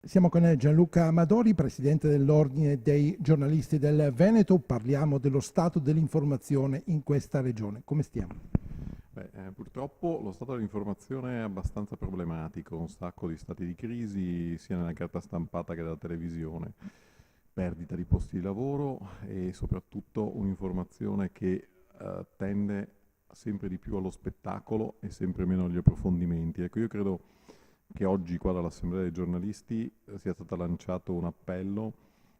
Siamo con Gianluca Amadori, presidente dell'Ordine dei giornalisti del Veneto. Parliamo dello stato dell'informazione in questa regione. Come stiamo? Purtroppo lo stato dell'informazione è abbastanza problematico, un sacco di stati di crisi sia nella carta stampata che della televisione, perdita di posti di lavoro e soprattutto un'informazione che tende sempre di più allo spettacolo e sempre meno agli approfondimenti. Ecco, io credo che oggi qua dall'Assemblea dei giornalisti sia stato lanciato un appello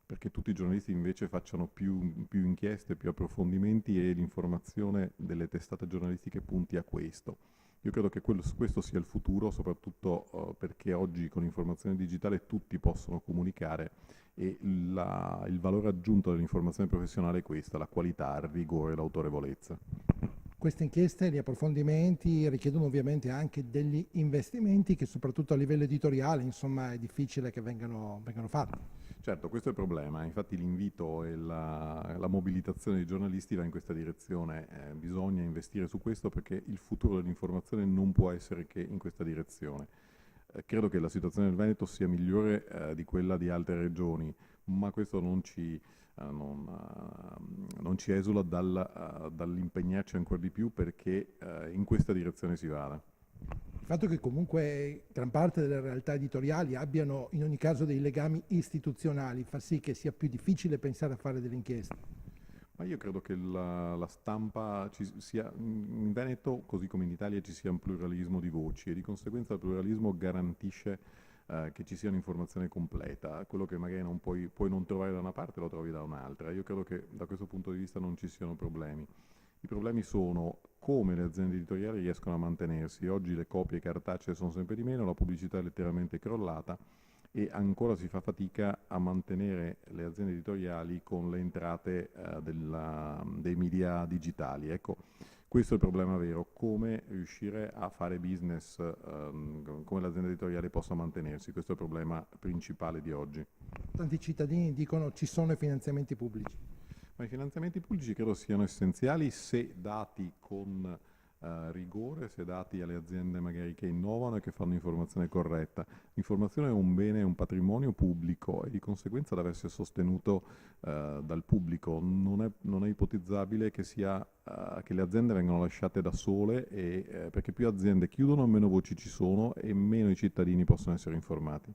perché tutti i giornalisti invece facciano più inchieste, più approfondimenti e l'informazione delle testate giornalistiche punti a questo. Io credo che questo sia il futuro, soprattutto perché oggi con l'informazione digitale tutti possono comunicare e il valore aggiunto dell'informazione professionale è questa, la qualità, il rigore, l'autorevolezza. Queste inchieste, gli approfondimenti richiedono ovviamente anche degli investimenti che soprattutto a livello editoriale, insomma, è difficile che vengano fatti. Certo, questo è il problema, infatti l'invito e la mobilitazione dei giornalisti va in questa direzione, bisogna investire su questo perché il futuro dell'informazione non può essere che in questa direzione. Credo che la situazione del Veneto sia migliore di quella di altre regioni, ma questo non ci esula dall'impegnarci ancora di più perché in questa direzione si vada. Il fatto che comunque gran parte delle realtà editoriali abbiano in ogni caso dei legami istituzionali fa sì che sia più difficile pensare a fare delle inchieste. Ma io credo che la stampa in Veneto, così come in Italia, ci sia un pluralismo di voci e di conseguenza il pluralismo garantisce che ci sia un'informazione completa. Quello che magari puoi non trovare da una parte lo trovi da un'altra. Io credo che da questo punto di vista non ci siano problemi. I problemi sono come le aziende editoriali riescono a mantenersi. Oggi le copie cartacee sono sempre di meno, la pubblicità è letteralmente crollata e ancora si fa fatica a mantenere le aziende editoriali con le entrate dei media digitali. Ecco, questo è il problema vero, come riuscire a fare business, come l'azienda editoriale possa mantenersi, questo è il problema principale di oggi. Tanti cittadini dicono ci sono i finanziamenti pubblici. Ma i finanziamenti pubblici credo siano essenziali se dati con rigore, se dati alle aziende magari che innovano e che fanno informazione corretta. L'informazione è un bene, è un patrimonio pubblico e di conseguenza deve essere sostenuto dal pubblico. Non è ipotizzabile che le aziende vengano lasciate da sole perché più aziende chiudono, meno voci ci sono e meno i cittadini possono essere informati.